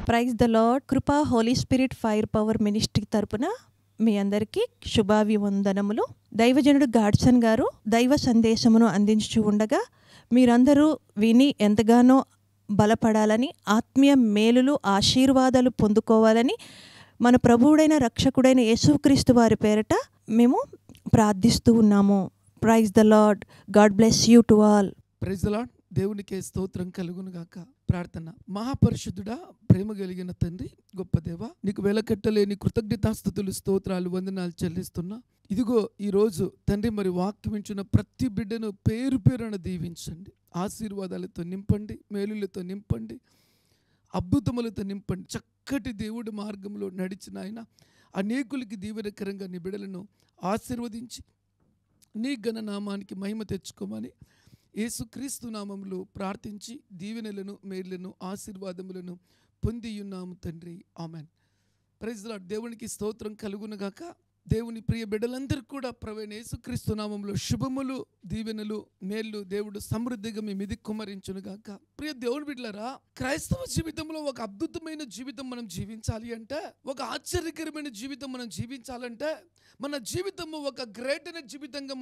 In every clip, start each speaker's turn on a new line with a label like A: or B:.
A: Praise the Lord. Krupa Holy Spirit Fire Power Ministry తరపున మీ అందరికీ శుభాభివందనములు. దైవజనుడు గాడ్సన్ గారు దైవ సందేశమును అందించు ఉండగా మీరందరూ విని ఎంతగానో బలపడాలని, ఆత్మీయ మేలులు ఆశీర్వాదాలు పొందుకోవాలని మన ప్రభువుడైన రక్షకుడైన యేసుక్రీస్తు వారి పేరట మేము ప్రార్థిస్తూ ఉన్నాము. Praise the lord. God bless you to all.
B: Praise the lord. దేవునికే స్తోత్రం కలుగును గాక. ప్రార్థన. మహాపరిశుద్ధుడా, ప్రేమ కలిగిన తండ్రి, గొప్ప దేవ, నీకు వెలకట్టలేని కృతజ్ఞతాస్తుతులు, స్తోత్రాలు, వందనాలు చెల్లిస్తున్నా. ఇదిగో ఈరోజు తండ్రి, మరి వాక్యం వింటున్న ప్రతి బిడ్డను పేరు పేరున దీవించండి, ఆశీర్వాదాలతో నింపండి, మేలులతో నింపండి, అద్భుతములతో నింపండి. చక్కటి దేవుడి మార్గంలో నడిచిన ఆయన అనేకులకి దీవెనకరంగా నీ బిడ్డలను ఆశీర్వదించి నీ ఘననామానికి మహిమ తెచ్చుకోమని యేసుక్రీస్తు నామములో ప్రార్థించి దీవెనలను, మేలులను, ఆశీర్వాదములను పొందియున్నాము తండ్రి. ఆమెన్. Praise the lord. దేవునికి స్తోత్రం కలుగునుగాక. దేవుని ప్రియ బిడ్డలందరూ కూడా ప్రభువైన యేసుక్రీస్తు నామములో శుభములు, దీవెనలు, మేళ్ళు దేవుడు సమృద్ధిగా మీ మీది కుమ్మరించునుగాక. ప్రియ దేవుని బిడ్డలారా, క్రైస్తవ జీవితంలో ఒక అద్భుతమైన జీవితం మనం జీవించాలి అంటే, ఒక ఆశ్చర్యకరమైన జీవితం మనం జీవించాలంటే, మన జీవితము ఒక గ్రేట్ అయిన జీవితంగా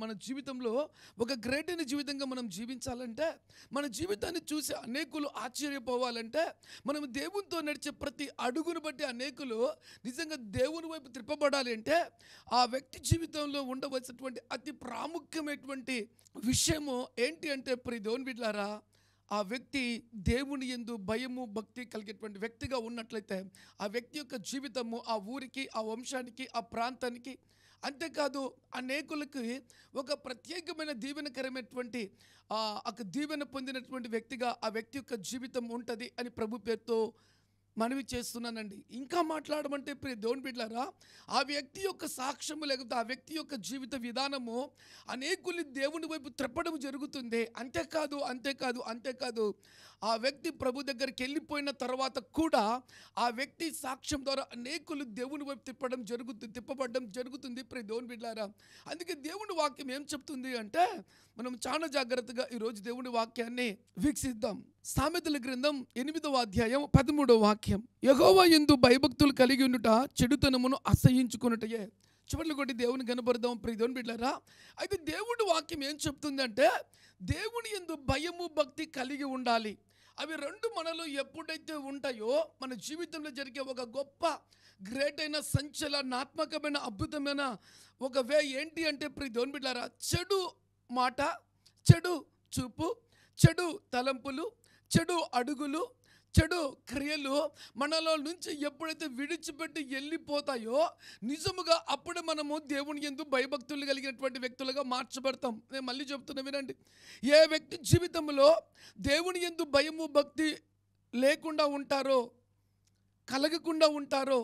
B: మన జీవితంలో ఒక గ్రేట్ అయిన జీవితంగా మనం జీవించాలంటే, మన జీవితాన్ని చూసి అనేకులు ఆశ్చర్యపోవాలంటే, మనం దేవునితో నడిచే ప్రతి అడుగును బట్టి అనేకులు నిజంగా దేవుని వైపు త్రిప్పబడాలి అంటే, ఆ వ్యక్తి జీవితంలో ఉండవలసినటువంటి అతి ప్రాముఖ్యమైనటువంటి విషయము ఏంటి అంటే, ప్రియ దేవుని బిడ్డలారా, ఆ వ్యక్తి దేవుని యందు భయము, భక్తి కలిగేటువంటి వ్యక్తిగా ఉన్నట్లయితే ఆ వ్యక్తి యొక్క జీవితము ఆ ఊరికి, ఆ వంశానికి, ఆ ప్రాంతానికి, అంతేకాదు అనేకులకి ఒక ప్రత్యేకమైన దీవెనకరమైనటువంటి దీవెన పొందినటువంటి వ్యక్తిగా ఆ వ్యక్తి యొక్క జీవితం ఉంటుంది అని ప్రభు పేరుతో మనవి చేస్తున్నానండి. ఇంకా మాట్లాడమంటే ప్రియ దేవుని బిడ్డలారా, ఆ వ్యక్తి యొక్క సాక్ష్యము లేకపోతే ఆ వ్యక్తి యొక్క జీవిత విధానము అనేకుల్ని దేవుని వైపు త్రిప్పడం జరుగుతుంది. అంతేకాదు ఆ వ్యక్తి ప్రభు దగ్గరికి వెళ్ళిపోయిన తర్వాత కూడా ఆ వ్యక్తి సాక్ష్యం ద్వారా అనేకులు దేవుని వైపు తిప్పబడడం జరుగుతుంది ప్రియ దేవుని బిడ్డలారా. అందుకే దేవుని వాక్యం ఏం చెప్తుంది అంటే, మనం చాలా జాగ్రత్తగా ఈరోజు దేవుని వాక్యాన్ని వీక్షిద్దాం. సామెతల గ్రంథం 8వ అధ్యాయం 13వ వాక్యం. యెహోవా యందు భయభక్తులు కలిగి ఉండుట చెడుతనమును అసహ్యించుకొనుటయే. చివర్లు కొట్టి దేవుని కనపడదాం ప్రియ దేవుని బిడ్డలారా. అయితే దేవుడి వాక్యం ఏం చెప్తుంది అంటే, దేవుని యందు భయము, భక్తి కలిగి ఉండాలి. అవి రెండు మనలో ఎప్పుడైతే ఉంటాయో మన జీవితంలో జరిగే ఒక గొప్ప గ్రేట్ అయిన సంచలనాత్మకమైన అద్భుతమైన ఒక వే ఏంటి అంటే ప్రియ దేవుని బిడ్డలారా, చెడు మాట, చెడు చూపు, చెడు తలంపులు, చెడు అడుగులు, చెడు క్రియలు మనలో నుంచి ఎప్పుడైతే విడిచిపెట్టి వెళ్ళిపోతాయో నిజముగా అప్పుడు మనము దేవుని యందు భయభక్తులు కలిగినటువంటి వ్యక్తులుగా మార్చబడతాం. నేను మళ్ళీ చెప్తున్నా వినండి. ఏ వ్యక్తి జీవితంలో దేవుని యందు భయము, భక్తి లేకుండా ఉంటారో, కలగకుండా ఉంటారో,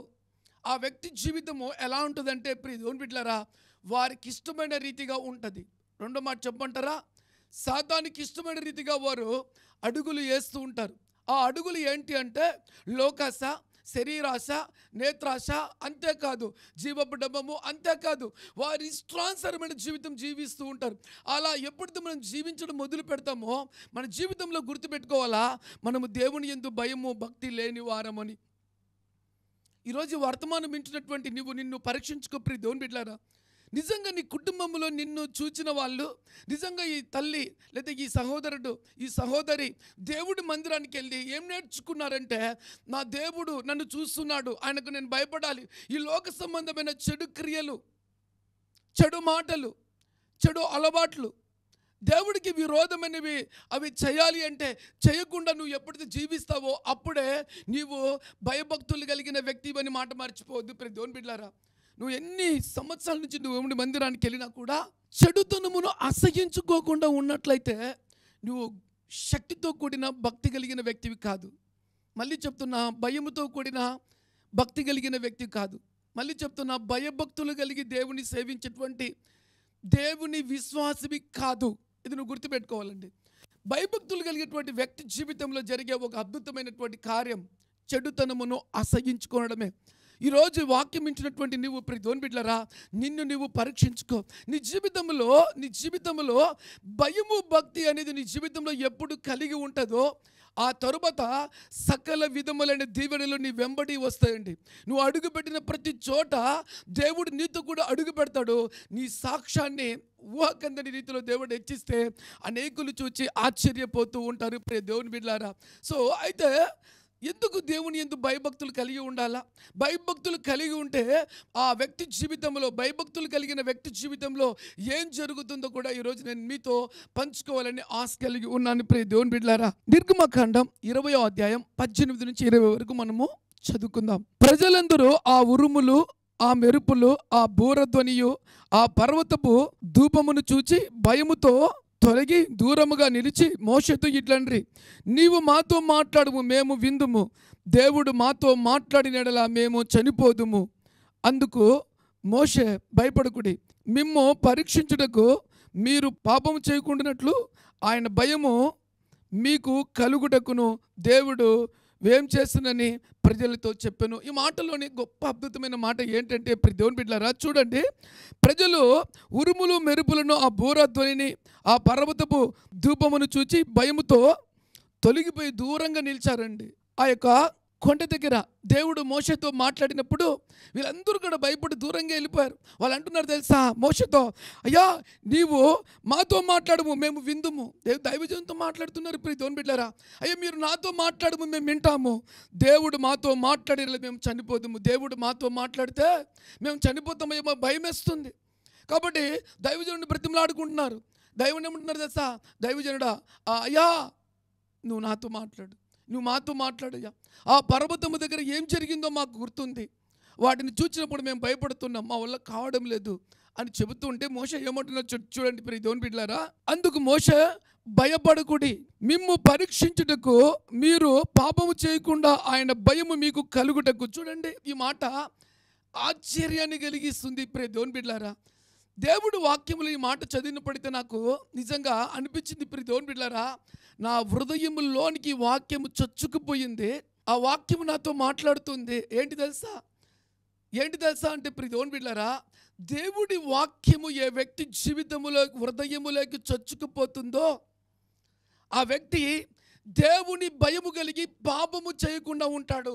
B: ఆ వ్యక్తి జీవితము ఎలా ఉంటుందంటే ప్రియ దేవుని బిడ్డలారా, వారికి ఇష్టమైన రీతిగా ఉంటుంది. రెండో మాట చెప్పమంటారా? సాతానికి ఇష్టమైన రీతిగా వారు అడుగులు వేస్తూ ఉంటారు. ఆ అడుగులు ఏంటి అంటే లోకాశ, శరీరాశ, నేత్రాశ, అంతేకాదు జీవపు డబ్బము, అంతేకాదు వారి ఇష్టానుసారమైన జీవితం జీవిస్తూ ఉంటారు. అలా ఎప్పుడైతే మనం జీవించడం మొదలు పెడతామో మన జీవితంలో గుర్తుపెట్టుకోవాలా, మనము దేవుని యందు భయము, భక్తి లేని వారమని. ఈరోజు వర్తమానం వింటున్నటువంటి నిన్ను పరీక్షించుకో ప్రియ దేవుని బిడ్డలారా. నిజంగా నీ కుటుంబంలో నిన్ను చూచిన వాళ్ళు, నిజంగా ఈ తల్లి లేదా ఈ సహోదరుడు, ఈ సహోదరి దేవుడి మందిరానికి వెళ్ళి ఏం నేర్చుకున్నారంటే, నా దేవుడు నన్ను చూస్తున్నాడు, ఆయనకు నేను భయపడాలి. ఈ లోక సంబంధమైన చెడు క్రియలు, చెడు మాటలు, చెడు అలవాట్లు, దేవుడికి విరోధమైనవి అవి చేయాలి అంటే చేయకుండా నువ్వు ఎప్పుడైతే జీవిస్తావో అప్పుడే నీవు భయభక్తులు కలిగిన వ్యక్తి అని మాట మర్చిపోవద్దు ప్రియ దేవుని బిడ్డలారా. నువ్వు ఎన్ని సంవత్సరాల నుంచి నువ్వు మందిరానికి వెళ్ళినా కూడా చెడుతనమును అసహ్యించుకోకుండా ఉన్నట్లయితే నువ్వు శక్తితో కూడిన భక్తి కలిగిన వ్యక్తివి కాదు. మళ్ళీ చెప్తున్నా, భయముతో కూడిన భక్తి కలిగిన వ్యక్తి కాదు. మళ్ళీ చెప్తున్నా, భయభక్తులు కలిగి దేవుని సేవించేటువంటి దేవుని విశ్వాసవి కాదు. ఇది నువ్వు గుర్తుపెట్టుకోవాలండి. భయభక్తులు కలిగేటువంటి వ్యక్తి జీవితంలో జరిగే ఒక అద్భుతమైనటువంటి కార్యం చెడుతనమును అసహ్యించుకోవడమే. ఈరోజు వాక్యం ఇచ్చినటువంటి నువ్వు ప్రియ దేవుని బిడ్డలారా, నిన్ను నువ్వు పరీక్షించుకో. నీ జీవితంలో భయము, భక్తి అనేది నీ జీవితంలో ఎప్పుడు కలిగి ఉంటుందో ఆ తరువాత సకల విధములైన దీవెనలు నీ వెంబడి వస్తాయండి. నువ్వు అడుగుపెట్టిన ప్రతి చోట దేవుడు నీతో కూడా అడుగు పెడతాడు. నీ సాక్ష్యాన్ని ఊహకందని రీతిలో దేవుడు హెచ్చిస్తే అనేకులు చూచి ఆశ్చర్యపోతూ ఉంటారు. దేవుని బిడ్డలారా, సో అయితే ఎందుకు దేవుని యందు భయభక్తులు కలిగి ఉండాలా? భయభక్తులు కలిగి ఉంటే ఆ వ్యక్తి జీవితంలో, భయభక్తులు కలిగిన వ్యక్తి జీవితంలో ఏం జరుగుతుందో కూడా ఈరోజు నేను మీతో పంచుకోవాలని ఆశ కలిగి ఉన్నాను. ప్రియ దేవుని బిడ్డలారా, నిర్గమకాండం 20వ అధ్యాయం 18 నుంచి 20 వరకు మనము చదువుకుందాం. ప్రజలందరూ ఆ ఉరుములు, ఆ మెరుపులు, ఆ బూరధ్వనియు, ఆ పర్వతపు ధూపమును చూచి భయముతో తొలగి దూరముగా నిలిచి మోషేతో ఇట్లండ్రి, నీవు మాతో మాట్లాడుము, మేము విందుము. దేవుడు మాతో మాట్లాడినడలా మేము చనిపోదుము. అందుకు మోషే, భయపడకుడి, మిమ్ము పరీక్షించుటకు మీరు పాపము చేయకుండానట్లు ఆయన భయము మీకు కలుగుటకును దేవుడు ఏం చేస్తున్నని ప్రజలతో చెప్పాను. ఈ మాటలోని గొప్ప అద్భుతమైన మాట ఏంటంటే, దేవుని బిడ్డలారా చూడండి, ప్రజలు ఉరుములు మెరుపులను, ఆ బూరధ్వనిని, ఆ పర్వతపు ధూపమును చూచి భయముతో తొలగిపోయి దూరంగా నిలిచారండి. ఆ యొక్క కొండ దగ్గర దేవుడు మోషేతో మాట్లాడినప్పుడు వీళ్ళందరూ కూడా భయపడి దూరంగా వెళ్ళిపోయారు. వాళ్ళు అంటున్నారు తెలుసా మోషేతో, అయ్యా నీవు మాతో మాట్లాడము, మేము విందుము. దైవజనంతో మాట్లాడుతున్నారు. ఇప్పుడు దేవుని బిడ్డలారా, అయ్యా మీరు నాతో మాట్లాడము, మేము వింటాము. దేవుడు మాతో మాట్లాడిన మేము చనిపోతాము. దేవుడు మాతో మాట్లాడితే మేము చనిపోతామేమో భయం వేస్తుంది. కాబట్టి దైవజనుడిని బ్రతిమలాడుకుంటున్నారు. దైవజనుడు ఏమంటున్నారు తెలుసా, దైవజనుడా అయ్యా నువ్వు నాతో మాట్లాడు, నువ్వు మాతో మాట్లాడయ్యా. ఆ పర్వతము దగ్గర ఏం జరిగిందో మాకు గుర్తుంది. వాటిని చూసినప్పుడు మేము భయపడుతున్నాం, మా వల్ల కావడం లేదు అని చెబుతుంటే మోషే ఏమంటున్నారు చూడండి ప్రియ దేవుని బిడ్డలారా. అందుకు మోషే, భయపడకుడి, మిమ్ము పరీక్షించుటకు మీరు పాపము చేయకుండా ఆయన భయము మీకు కలుగుటకు. చూడండి, ఈ మాట ఆశ్చర్యాన్ని కలిగిస్తుంది ప్రియ దేవుని బిడ్డలారా. దేవుడు వాక్యములు ఈ మాట చదివినప్పుడైతే నాకు నిజంగా అనిపించింది ప్రియ దేవుని బిడ్డలారా, నా హృదయములోనికి వాక్యము చొచ్చుకుపోయింది. ఆ వాక్యము నాతో మాట్లాడుతుంది. ఏంటి తెలుసా అంటే ప్రియ దేవుని బిడ్డలారా, దేవుడి వాక్యము ఏ వ్యక్తి జీవితములో, హృదయములోకి చొచ్చుకుపోతుందో ఆ వ్యక్తి దేవుని భయము కలిగి పాపము చేయకుండా ఉంటాడు.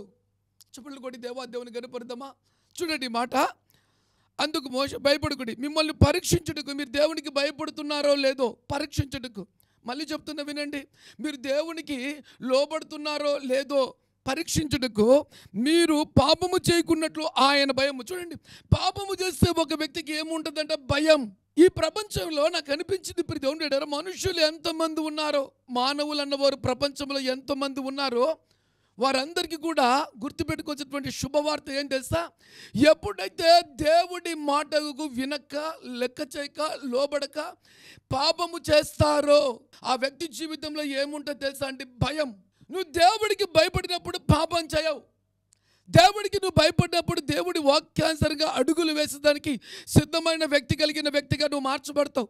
B: చెప్పులు కొట్టి దేవుని కనపడదామా? చూడండి మాట. అందుకు మోషే, భయపడకుడి, మిమ్మల్ని పరీక్షించుటకు, మీరు దేవునికి భయపడుతున్నారో లేదో పరీక్షించుటకు. మళ్ళీ చెప్తున్నా వినండి, మీరు దేవునికి లోబడుతున్నారో లేదో పరీక్షించుటకు మీరు పాపము చేయకున్నట్లు ఆయన భయము. చూడండి, పాపము చేస్తే ఒక వ్యక్తికి ఏముంటుందంటే భయం. ఈ ప్రపంచంలో నాకు అనిపించింది ఇప్పుడు దేవుని బిడ్డలారా, మనుషులు ఎంతమంది ఉన్నారో, మానవులు అన్నవారు ప్రపంచంలో ఎంతమంది ఉన్నారో వారందరికీ కూడా గుర్తుపెట్టుకోవాల్సినటువంటి శుభవార్త ఏం తెలుసా, ఎప్పుడైతే దేవుడి మాటకు వినక, లెక్క చేయక, లోబడక పాపము చేస్తారో ఆ వ్యక్తి జీవితంలో ఏముంటుందో తెలుసా అంటే భయం. నువ్వు దేవుడికి భయపడినప్పుడు పాపం చేయవు. దేవుడికి నువ్వు భయపడినప్పుడు దేవుడి వాక్యానుసారంగా అడుగులు వేసేదానికి సిద్ధమైన వ్యక్తి కలిగిన వ్యక్తిగా నువ్వు మార్చబడతావు.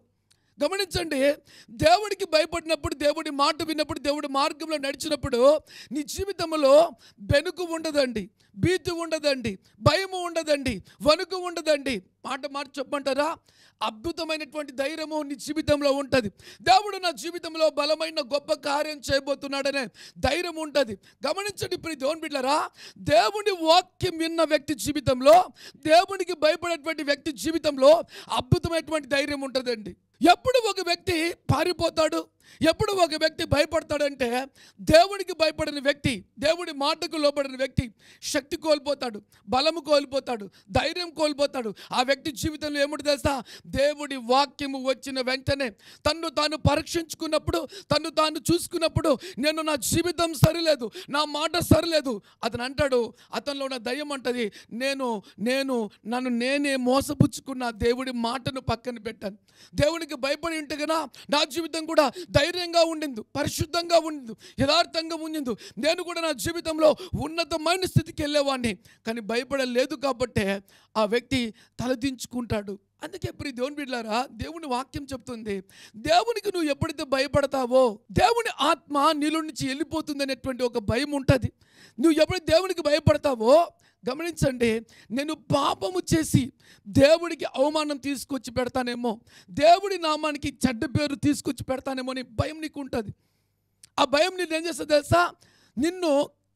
B: గమనించండి, దేవుడికి భయపడినప్పుడు, దేవుడి మాట విన్నప్పుడు, దేవుడి మార్గంలో నడిచినప్పుడు నీ జీవితంలో బెనుకు ఉండదండి, భీతి ఉండదండి, భయము ఉండదండి, వణుకు ఉండదండి. మాట చెప్పమంటారా, అద్భుతమైనటువంటి ధైర్యము నీ జీవితంలో ఉంటుంది. దేవుడు నా జీవితంలో బలమైన గొప్ప కార్యం చేయబోతున్నాడనే ధైర్యం ఉంటుంది. గమనించండి ప్రియ దేవుని బిడ్డలారా, దేవుని వాక్యం విన్న వ్యక్తి జీవితంలో, దేవునికి భయపడేటువంటి వ్యక్తి జీవితంలో అద్భుతమైనటువంటి ధైర్యం ఉంటుందండి. ఎప్పుడు ఒక వ్యక్తి పారిపోతాడు, ఎప్పుడు ఒక వ్యక్తి భయపడతాడంటే దేవునికి భయపడిన వ్యక్తి, దేవుడి మాటకు లోబడిన వ్యక్తి శక్తి కోల్పోతాడు, బలము కోల్పోతాడు, ధైర్యం కోల్పోతాడు. ఆ వ్యక్తి జీవితంలో ఏమిటి తెలుసా, దేవుడి వాక్యము వచ్చిన వెంటనే తన్ను తాను పరీక్షించుకున్నప్పుడు, తన్ను తాను చూసుకున్నప్పుడు, నేను నా జీవితం సరిలేదు, నా మాట సరిలేదు, అతను అంటాడు, అతనిలో ఉన్న దయ్యం అంటది, నన్ను నేనే మోసపుచ్చుకున్న, దేవుడి మాటను పక్కన పెట్టాను. దేవునికి భయపడి ఉంటే కదా నా జీవితం కూడా ధైర్యంగా ఉండింది, పరిశుద్ధంగా ఉండింది, యథార్థంగా ఉండింది, నేను కూడా నా జీవితంలో ఉన్నతమైన స్థితికి వెళ్ళేవాడిని. కానీ భయపడలేదు కాబట్టే ఆ వ్యక్తి తలదించుకుంటాడు. అందుకే ప్రియ దేవుని బిడ్డలారా, దేవుని వాక్యం చెప్తుంది, దేవునికి నువ్వు ఎప్పుడైతే భయపడతావో దేవుని ఆత్మ నీలో నుంచి వెళ్ళిపోతుంది అనేటువంటి ఒక భయం ఉంటుంది. నువ్వు ఎప్పుడైతే దేవునికి భయపడతావో, గమనించండి, నేను పాపము చేసి దేవుడికి అవమానం తీసుకొచ్చి పెడతానేమో, దేవుడి నామానికి చెడ్డ పేరు తీసుకొచ్చి పెడతానేమో అని భయం నీకు ఉంటుంది. ఆ భయం నిన్ను ఏం చేస్తుంది తెలుసా? నిన్ను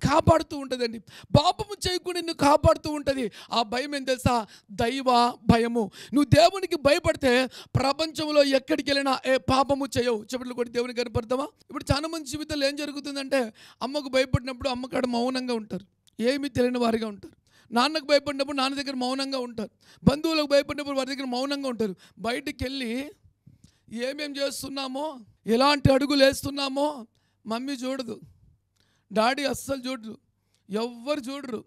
B: కాపాడుతూ ఉంటుందండి. పాపము చేయకుండా నిన్ను కాపాడుతూ ఉంటుంది. ఆ భయం ఏం తెలుసా? దైవ భయము. నువ్వు దేవునికి భయపడితే ప్రపంచంలో ఎక్కడికి వెళ్ళినా పాపము చేయవు. చెప్పట్లు కూడా దేవునికి కనపడతావా? ఇప్పుడు చాలా మంది జీవితంలో ఏం జరుగుతుందంటే, అమ్మకు భయపడినప్పుడు అమ్మకాడ మౌనంగా ఉంటారు, ఏమీ తెలియని వారిగా ఉంటారు. నాన్నకు భయపడినప్పుడు నాన్న దగ్గర మౌనంగా ఉంటారు. బంధువులకు భయపడినప్పుడు వారి దగ్గర మౌనంగా ఉంటారు. బయటికి వెళ్ళి ఏమేం చేస్తున్నామో, ఎలాంటి అడుగులు వేస్తున్నామో మమ్మీ చూడదు, డాడీ అస్సలు చూడరు, ఎవ్వరు చూడరు.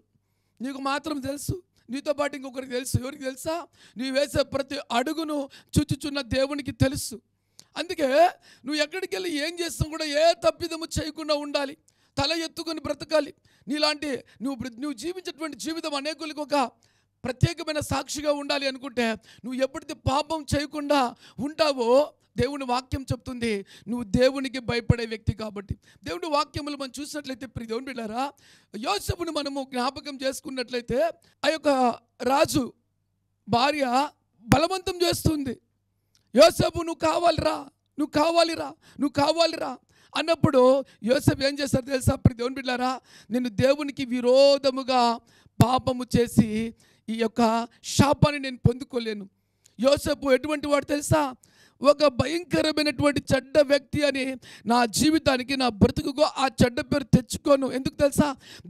B: నీకు మాత్రం తెలుసు, నీతో పాటు ఇంకొకరికి తెలుసు. ఎవరికి తెలుసా? నువ్వు వేసే ప్రతి అడుగును చూచుచున్న దేవునికి తెలుసు. అందుకే నువ్వు ఎక్కడికి వెళ్ళి ఏం చేస్తావు కూడా ఏ తప్పిదము చేయకుండా ఉండాలి, తల ఎత్తుకొని బ్రతకాలి. నీలాంటి నువ్వు జీవించేటువంటి జీవితం అనేకులకు ఒక ప్రత్యేకమైన సాక్షిగా ఉండాలి అనుకుంటే, నువ్వు ఎప్పుడైతే పాపం చేయకుండా ఉంటావో దేవుని వాక్యం చెప్తుంది నువ్వు దేవునికి భయపడే వ్యక్తి కాబట్టి. దేవుని వాక్యములు మనం చూసినట్లయితే ప్రియ దేవుని బిడ్డలారా, యోసేపును మనము జ్ఞాపకం చేసుకున్నట్లయితే ఆ యొక్క రాజు భార్య బలవంతం చేస్తుంది. యోసేపు నువ్వు కావాలిరా, నువ్వు కావాలిరా, నువ్వు కావాలిరా అన్నప్పుడు యోసేపు ఏం చేస్తారు తెలుసా? ప్రియ దేవుని బిడ్డలారా, నేను దేవునికి విరోధముగా పాపము చేసి ఈ యొక్క శాపాన్ని నేను పొందుకోలేను. యోసేపు ఎటువంటి వాడు తెలుసా? ఒక భయంకరమైనటువంటి చెడ్డ వ్యక్తి అని నా జీవితానికి, నా బ్రతుకుకు ఆ చెడ్డ పేరు తెచ్చుకోను. ఎందుకు తెలుసా?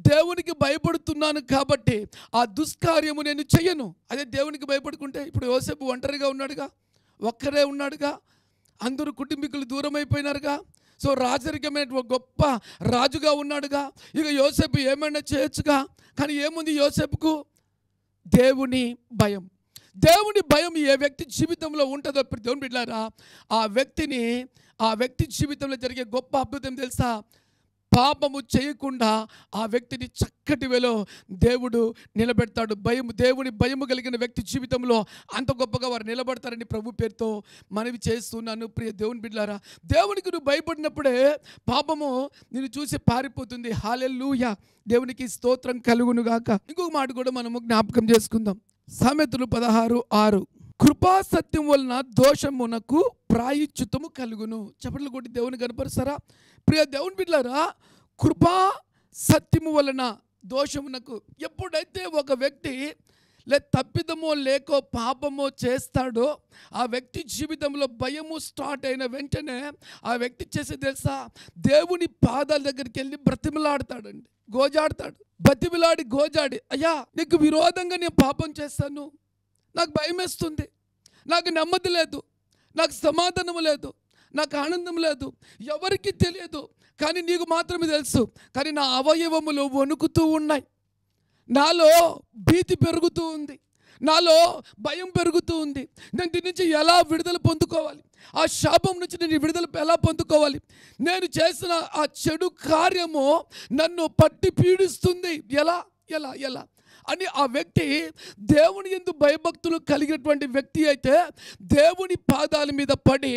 B: దేవునికి భయపడుతున్నాను కాబట్టి ఆ దుష్కార్యము నేను చెయ్యను. అదే దేవునికి భయపడుకుంటే, ఇప్పుడు యోసేపు ఒంటరిగా ఉన్నాడుగా, ఒక్కరే ఉన్నాడుగా, అందరూ కుటుంబీకులు దూరం అయిపోయినారుగా. సో రాజరికమైన గొప్ప రాజుగా ఉన్నాడుగా. ఇక యోసేపు ఏమైనా చేయొచ్చుగా. కానీ ఏముంది యోసేపుకు? దేవుని భయం. దేవుని భయం ఏ వ్యక్తి జీవితంలో ఉంటుందో దేవుని బిడ్డలారా, ఆ వ్యక్తి జీవితంలో జరిగే గొప్ప అద్భుతం తెలుసా? పాపము చేయకుండా ఆ వ్యక్తిని చక్కటి వేలో దేవుడు నిలబెడతాడు. దేవుని భయము కలిగిన వ్యక్తి జీవితంలో అంత గొప్పగా వారు నిలబడతారని ప్రభు పేరుతో మనవి చేస్తున్నాను. ప్రియ దేవుని బిడ్డలారా, దేవునికి నువ్వు భయపడినప్పుడే పాపము నిన్ను చూసి పారిపోతుంది. హల్లెలూయా, దేవునికి స్తోత్రం కలుగును గాక. ఇంకొక మాట కూడా మనము జ్ఞాపకం చేసుకుందాం. సామెతలు 16:6, కృపా సత్యం వలన దోషమునకు ప్రాయశ్చిత్తము కలుగును. చప్పట్లు కొట్టి దేవుని కనపరుస్తారా? ప్రియ దేవుని బిడ్డలారా, కృపా సత్యము వలన దోషమునకు, ఎప్పుడైతే ఒక వ్యక్తి తప్పిదమో లేకో పాపమో చేస్తాడో ఆ వ్యక్తి జీవితంలో భయము స్టార్ట్ అయిన వెంటనే ఆ వ్యక్తి చేసేది తెలుసా? దేవుని పాదాల దగ్గరికి వెళ్ళి బ్రతిమలాడతాడండి, గోజాడతాడు. బతిమిలాడి గోజాడి, అయ్యా నీకు విరోధంగా నేను పాపం చేస్తాను, నాకు భయం వేస్తుంది, నాకు నెమ్మది లేదు, నాకు సమాధానం లేదు, నాకు ఆనందం లేదు, ఎవరికి తెలియదు, కానీ నీకు మాత్రమే తెలుసు. కానీ నా అవయవములు వణుకుతూ ఉన్నాయి, నాలో భీతి పెరుగుతూ ఉంది, నాలో భయం పెరుగుతూ ఉంది. నేను దీని నుంచి ఎలా విడుదల పొందుకోవాలి? ఆ శాపం నుంచి నేను విడుదల ఎలా పొందుకోవాలి? నేను చేసిన ఆ చెడు కార్యము నన్ను పట్టి పీడిస్తుంది, ఎలా ఎలా ఎలా అని ఆ వ్యక్తి దేవుని యందు భయభక్తులు కలిగినటువంటి వ్యక్తి అయితే దేవుని పాదాల మీద పడి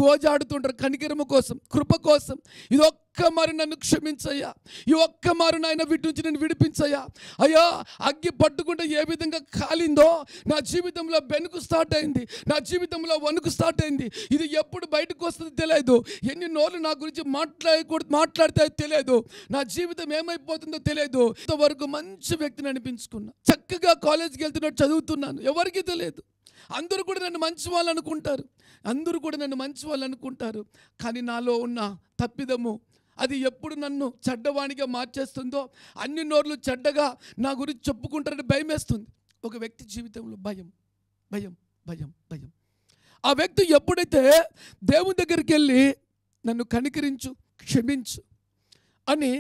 B: గోజాడుతుంటారు కనికరము కోసం, కృప కోసం. ఇది ఒక్క మారు నన్ను క్షమించయ్యా, ఈ ఒక్క మారు నాయన వీటి నుంచి నేను విడిపించయ్యా. అయ్యా అగ్గి పట్టుకుంటే ఏ విధంగా కాలిందో నా జీవితంలో బెనుకు స్టార్ట్ అయింది, నా జీవితంలో వణుకు స్టార్ట్ అయింది. ఇది ఎప్పుడు బయటకు వస్తుందో తెలియదు, ఎన్ని నోళ్ళు నా గురించి మాట్లాడితే తెలియదు, నా జీవితం ఏమైపోతుందో తెలియదు. ఇంతవరకు మంచి వ్యక్తిని అనిపించుకున్నా, చక్కగా కాలేజీకి వెళ్తున్నట్టు చదువుతున్నాను, ఎవరికీ తెలియదు. అందరూ కూడా నన్ను మంచి వాళ్ళు అనుకుంటారు, కానీ నాలో ఉన్న తప్పిదము అది ఎప్పుడు నన్ను చెడ్డవాణిగా మార్చేస్తుందో, అన్ని నోర్లు చెడ్డగా నా గురించి చెప్పుకుంటారని భయం వేస్తుంది. ఒక వ్యక్తి జీవితంలో భయం భయం భయం భయం. ఆ వ్యక్తి ఎప్పుడైతే దేవుని దగ్గరికి వెళ్ళి నన్ను కనికరించు, క్షమించు అని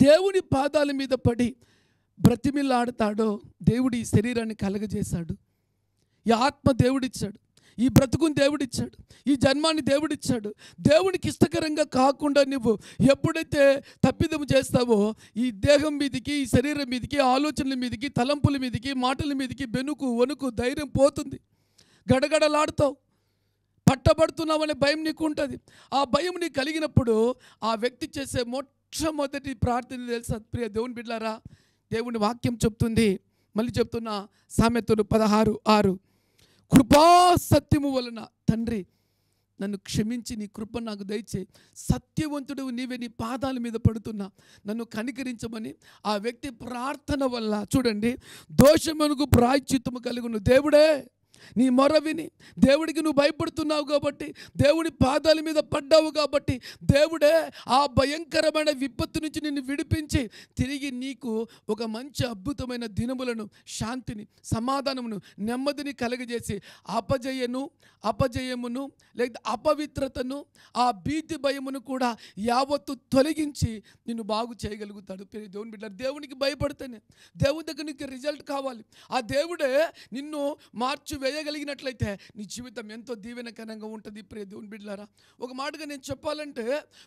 B: దేవుని పాదాల మీద పడి బ్రతిమిలాడతాడో, దేవుడు ఈ శరీరాన్ని కలగజేశాడు, ఈ ఆత్మ దేవుడిచ్చాడు, ఈ బ్రతుకుని దేవుడిచ్చాడు, ఈ జన్మాన్ని దేవుడిచ్చాడు. దేవునికి ఇష్టకరంగా కాకుండా నువ్వు ఎప్పుడైతే తప్పిదము చేస్తావో ఈ దేహం మీదికి, ఈ శరీరం మీదికి, ఆలోచనల మీదికి, తలంపుల మీదికి, మాటల మీదికి బెనుకు వణుకు ధైర్యం పోతుంది, గడగడలాడుతావు, పట్టబడుతున్నామనే భయం నీకు ఉంటుంది. ఆ భయం నీకు కలిగినప్పుడు ఆ వ్యక్తి చేసే మొట్టమొదటి ప్రార్థన తెలుసా? ప్రియ దేవుని బిడ్డలారా, దేవుని వాక్యం చెప్తుంది, మళ్ళీ చెప్తున్నా, సామెతలు 16:6, కృపా సత్యము వలన తండ్రి నన్ను క్షమించి నీ కృప నాకు దయచేయి, సత్యవంతుడు నీవే, నీ పాదాల మీద పడుతున్నా, నన్ను కనికరించమని ఆ వ్యక్తి ప్రార్థన వల్ల చూడండి దోషమునకు ప్రాయశ్చిత్తము కలుగును. దేవుడే నీ మొర విని, దేవుడికి నువ్వు భయపడుతున్నావు కాబట్టి, దేవుడి పాదాల మీద పడ్డావు కాబట్టి, దేవుడే ఆ భయంకరమైన విపత్తు నుంచి నిన్ను విడిపించి తిరిగి నీకు ఒక మంచి అద్భుతమైన దినములను, శాంతిని, సమాధానమును, నెమ్మదిని కలగజేసి అపజయమును లేదా అపవిత్రతను, ఆ భీతి భయమును కూడా యావత్తు తొలగించి నిన్ను బాగు చేయగలుగుతాడు. దేవుని బిడ్డ, దేవునికి భయపడితేనే దేవుని దగ్గర నీకు రిజల్ట్ కావాలి. ఆ దేవుడే నిన్ను వేయగలిగినట్లయితే నీ జీవితం ఎంతో దీవెనకరంగా ఉంటుంది. ప్రియ దేవుని బిడ్డలారా, ఒక మాటగా నేను చెప్పాలంటే,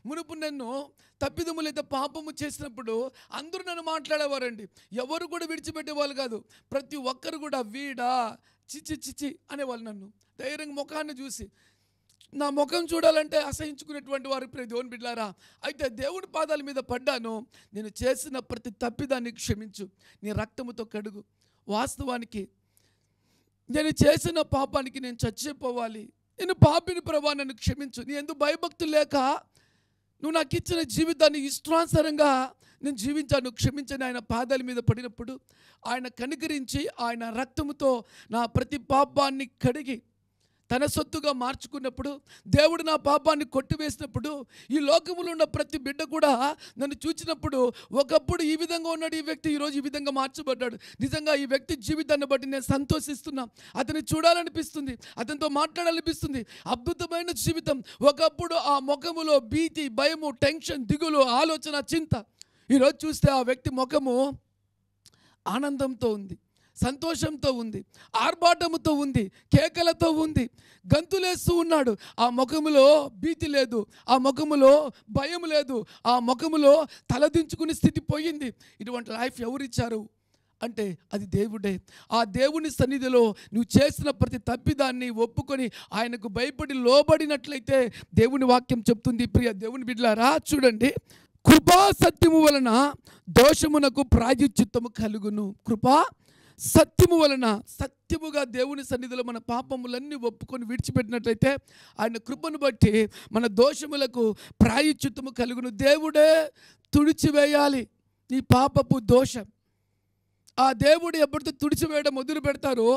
B: మునుపు నేను తప్పిదము లేదా పాపము చేసినప్పుడు అందరూ నన్ను మాట్లాడేవారండి. ఎవరు కూడా విడిచిపెట్టేవాళ్ళు కాదు. ప్రతి ఒక్కరు కూడా వీడా చిచి చిచి అనేవాళ్ళు. నన్ను ధైర్యంగా ముఖాన్ని చూసి, నా ముఖం చూడాలంటే అసహించుకునేటువంటి వారు ప్రియ దేవుని బిడ్డలారా. అయితే దేవుడి పాదాల మీద పడ్డాను. నేను చేసిన ప్రతి తప్పిదాన్ని క్షమించు, నీ రక్తముతో కడుగు. వాస్తవానికి నేను చేసిన పాపానికి నేను చచ్చిపోవాలి, నేను పాపిని ప్రభా, నన్ను క్షమించు. నీ ఎందుకు భయభక్తులు లేక నువ్వు నాకు ఇచ్చిన జీవితాన్ని ఇష్టానుసారంగా నేను జీవించాను, క్షమించని ఆయన పాదాల మీద పడినప్పుడు ఆయన కనికరించి ఆయన రక్తముతో నా ప్రతి పాపాన్ని కడిగి తన సొత్తుగా మార్చుకున్నప్పుడు, దేవుడు నా పాపాన్ని కొట్టివేసినప్పుడు, ఈ లోకములో ఉన్న ప్రతి బిడ్డ కూడా నన్ను చూచినప్పుడు, ఒకప్పుడు ఈ విధంగా ఉన్నాడు ఈ వ్యక్తి, ఈరోజు ఈ విధంగా మార్చబడ్డాడు. నిజంగా ఈ వ్యక్తి జీవితాన్ని బట్టి నేను సంతోషిస్తున్నా. అతన్ని చూడాలనిపిస్తుంది, అతనితో మాట్లాడాలనిపిస్తుంది. అద్భుతమైన జీవితం. ఒకప్పుడు ఆ ముఖములో భీతి, భయము, టెన్షన్, దిగులు, ఆలోచన, చింత. ఈరోజు చూస్తే ఆ వ్యక్తి ముఖము ఆనందంతో ఉంది, సంతోషంతో ఉంది, ఆర్భాటముతో ఉంది, కేకలతో ఉంది, గంతులేస్తూ ఉన్నాడు. ఆ ముఖములో భీతి లేదు, ఆ ముఖములో భయం లేదు, ఆ ముఖములో తలదించుకునే స్థితి పోయింది. ఇటువంటి లైఫ్ ఎవరిచ్చారు అంటే అది దేవుడే. ఆ దేవుని సన్నిధిలో నువ్వు చేసిన ప్రతి తప్పిదాన్ని ఒప్పుకొని ఆయనకు భయపడి లోబడినట్లయితే దేవుని వాక్యం చెప్తుంది. ప్రియ దేవుని బిడ్డలారా, చూడండి, కృపా సత్యము వలన దోషమునకు ప్రాయశ్చిత్తము కలుగును. కృపా సత్యము వలన, సత్యముగా దేవుని సన్నిధిలో మన పాపములన్నీ ఒప్పుకొని విడిచిపెట్టినట్లయితే ఆయన కృపను బట్టి మన దోషములకు ప్రాయశ్చిత్తము కలుగును. దేవుడే తుడిచివేయాలి నీ పాపపు దోషం. ఆ దేవుడు ఎప్పటితో తుడిచివేయడం మొదలు పెడతారో,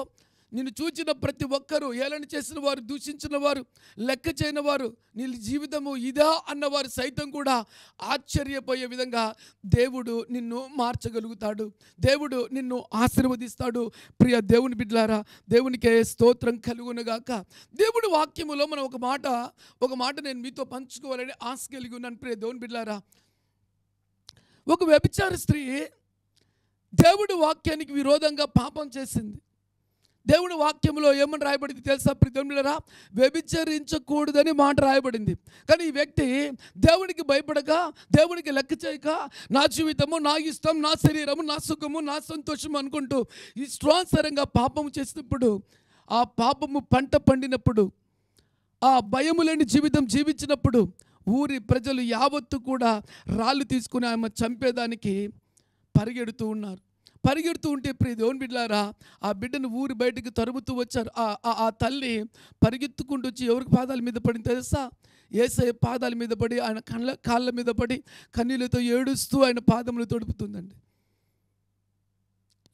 B: నిన్ను చూచిన ప్రతి ఒక్కరూ, ఏలన చేసిన వారు, దూషించిన వారు, లెక్క చేయని వారు, నీ జీవితము ఇదా అన్నవారు సైతం కూడా ఆశ్చర్యపోయే విధంగా దేవుడు నిన్ను మార్చగలుగుతాడు. దేవుడు నిన్ను ఆశీర్వదిస్తాడు. ప్రియ దేవుని బిడ్డలారా, దేవునికే స్తోత్రం కలుగునుగాక. దేవుడి వాక్యములో మనం ఒక మాట నేను మీతో పంచుకోవాలని ఆశ కలిగి ఉన్నాను. ప్రియ దేవుని బిడ్డలారా, ఒక వ్యభిచార స్త్రీ దేవుడి వాక్యానికి విరోధంగా పాపం చేసింది. దేవుని వాక్యంలో ఏమని రాయబడింది తెలుసా ప్రియమిత్రులారా? వ్యభిచరించకూడదని మాట రాయబడింది. కానీ ఈ వ్యక్తి దేవునికి భయపడక, దేవునికి లెక్క చేయక, నా జీవితము, నా ఇష్టం, నా శరీరము, నా సుఖము, నా సంతోషం అనుకుంటూ ఇష్టానుసారంగా పాపము చేసినప్పుడు, ఆ పాపము పంట పండినప్పుడు, ఆ భయము లేని జీవితం జీవించినప్పుడు ఊరి ప్రజలు యావత్తు కూడా రాళ్ళు తీసుకుని ఆమె చంపేదానికి పరిగెడుతూ ఉన్నారు. పరిగెడుతూ ఉంటే ప్రియ దేవుని బిడ్డలారా, ఆ బిడ్డను ఊరి బయటికి తరుముతూ వచ్చారు. ఆ తల్లి పరిగెత్తుకుంటూ వచ్చి ఎవరికి పాదాల మీద పడింది తెలుసా? యేసయ్య పాదాల మీద పడి, ఆయన కాళ్ళ మీద పడి కన్నీళ్లతో ఏడుస్తూ ఆయన పాదములు తొడుపుతుందండి.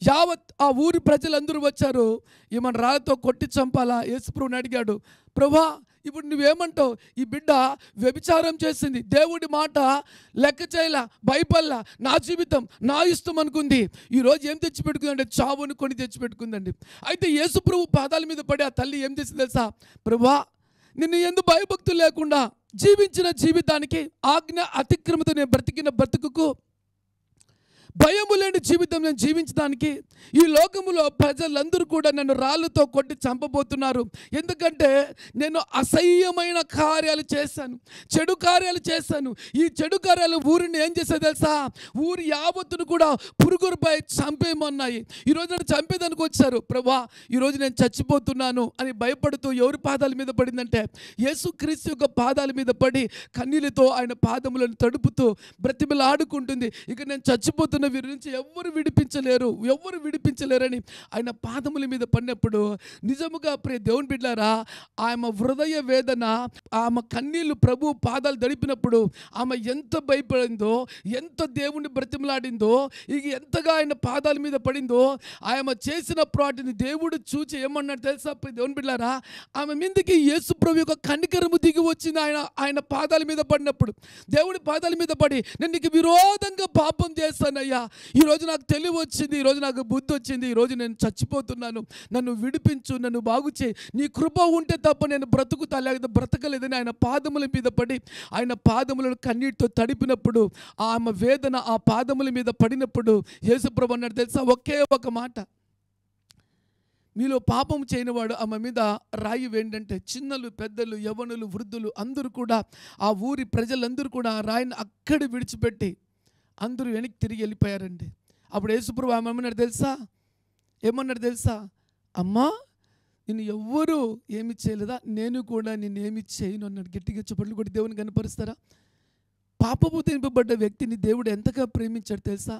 B: యావత్ ఆ ఊరి ప్రజలందరూ వచ్చారు. ఈమెను రాళ్ళతో కొట్టి చంపాలా? యేసుప్రభుని అడిగాడు, ప్రభా ఇప్పుడు నువ్వేమంటావు? ఈ బిడ్డ వ్యభిచారం చేసింది, దేవుడి మాట లెక్క చేయలా, భయపడలా, నా జీవితం, నా ఇష్టం అనుకుంది. ఈరోజు ఏం తెచ్చిపెట్టుకుందంటే చావుని కొని తెచ్చిపెట్టుకుందండి. అయితే యేసుప్రభు పాదాల మీద పడి ఆ తల్లి ఏం చేసింది తెలుసా? ప్రభా, నిన్ను ఎందుకు భయభక్తులు లేకుండా జీవించిన జీవితానికి, ఆజ్ఞ అతిక్రమతో నేను బ్రతికిన బ్రతుకుకు, భయము లేని జీవితం నేను జీవించడానికి ఈ లోకములో ప్రజలందరూ కూడా నన్ను రాళ్ళతో కొట్టి చంపబోతున్నారు. ఎందుకంటే నేను అసహ్యమైన కార్యాలు చేశాను, చెడు కార్యాలు చేశాను. ఈ చెడు కార్యాలు ఊరిని ఏం చేసే తెలుసా? ఊరి యావత్తును కూడా పురుగురుపై చంపేయమన్నాయి. ఈరోజు నన్ను చంపేదానికి వచ్చారు. ప్రభా, ఈరోజు నేను చచ్చిపోతున్నాను అని భయపడుతూ ఎవరి పాదాల మీద పడిందంటే యేసుక్రీస్తు యొక్క పాదాల మీద పడి కన్నీళ్లతో ఆయన పాదములను తడుపుతూ బ్రతిమలాడుకుంటుంది. ఇక నేను చచ్చిపోతున్న నన్ను వీరి నుంచి ఎవ్వరు విడిపించలేరని ఆయన పాదముల మీద పడినప్పుడు నిజముగా ప్రియ దేవుని బిడ్డలారా, ఆమె హృదయ వేదన, ఆమె కన్నీళ్లు ప్రభు పాదాలు దడిపినప్పుడు ఆమె ఎంత భయపడిందో, ఎంత దేవుణ్ణి బ్రతిమలాడిందో, ఇక ఎంతగా ఆయన పాదాల మీద పడిందో, ఆమె చేసిన వాటిని దేవుడు చూచి ఏమన్నాడు తెలుసా ప్రియ దేవుని బిడ్డలారా, ఆమె మీదకి యేసు ప్రభు యొక్క కనికరము దిగి వచ్చింది. ఆయన పాదాల మీద పడినప్పుడు, దేవుడి పాదాల మీద పడి, నేను నీకు విరోధంగా పాపం చేస్తానయ్యా, ఈరోజు నాకు తెలివి వచ్చింది, ఈరోజు నాకు బుద్ధి వచ్చింది, ఈరోజు నేను చచ్చిపోతున్నాను, నన్ను విడిపించు, నన్ను బాగు చేయి, నీ కృప ఉంటే తప్ప నేను బ్రతుకుతా, లేకపోతే బ్రతకలేదని ఆయన పాదముల మీద పడి ఆయన పాదములను కన్నీటితో తడిపినప్పుడు, ఆమె వేదన ఆ పాదముల మీద పడినప్పుడు యేసుప్రభు అన్నాడు తెలుసా, ఒకే ఒక మాట, మీలో పాపం చేయనివాడు ఆమె మీద రాయి వేండంటే చిన్నలు, పెద్దలు, యవ్వనులు, వృద్ధులు అందరూ కూడా, ఆ ఊరి ప్రజలందరూ కూడా ఆ రాయిని అక్కడ విడిచిపెట్టి అందరూ వెనక్కి తిరిగి వెళ్ళిపోయారండి. అప్పుడు యేసుప్రభు ఆమె ఏమన్నాడు తెలుసా, అమ్మా నిన్ను ఎవ్వరూ ఏమి చేయలేదా, నేను కూడా నిన్ను ఏమి చేయను అన్నాడు. గట్టిగా చప్పట్లు కూడా దేవుని కనపరుస్తారా? పాపము తింపబడ్డ వ్యక్తిని దేవుడు ఎంతగా ప్రేమించాడు తెలుసా?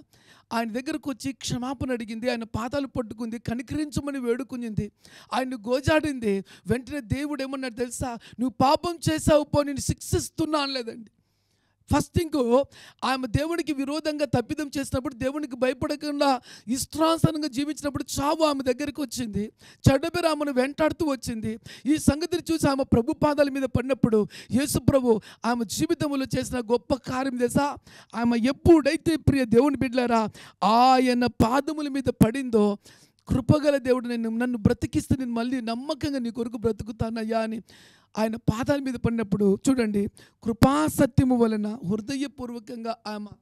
B: ఆయన దగ్గరకు వచ్చి క్షమాపణ అడిగింది, ఆయన పాదాలు పట్టుకుంది, కనికరించమని వేడుకునింది, ఆయన్ని గోజాడింది. వెంటనే దేవుడు ఏమన్నాడు తెలుసా, నువ్వు పాపం చేసావు పో, నేను శిక్షిస్తున్నా అనలేదండి. ఫస్ట్ థింగ్, ఆమె దేవునికి విరోధంగా తప్పిదం చేసినప్పుడు, దేవునికి భయపడకుండా ఇష్టానుసారంగా జీవించినప్పుడు చావు ఆమె దగ్గరికి వచ్చింది, చెడ్డపేరు ఆమెను వెంటాడుతూ వచ్చింది. ఈ సంగతిని చూసి ఆమె ప్రభు పాదాల మీద పడినప్పుడు యేసు ప్రభు ఆమె జీవితంలో చేసిన గొప్ప కార్యం తెలుసా, ఆమె ఎప్పుడైతే ప్రియ దేవుని బిడ్డలారా ఆయన పాదముల మీద పడిందో, కృపగల దేవుడు నన్ను బ్రతికిస్తే నేను మళ్ళీ నమ్మకంగా నీ కొరకు బ్రతుకుతానయ్యా అని ఆయన పాదాల మీద పడినప్పుడు చూడండి, కృపాసత్యము వలన హృదయపూర్వకంగా ఆమె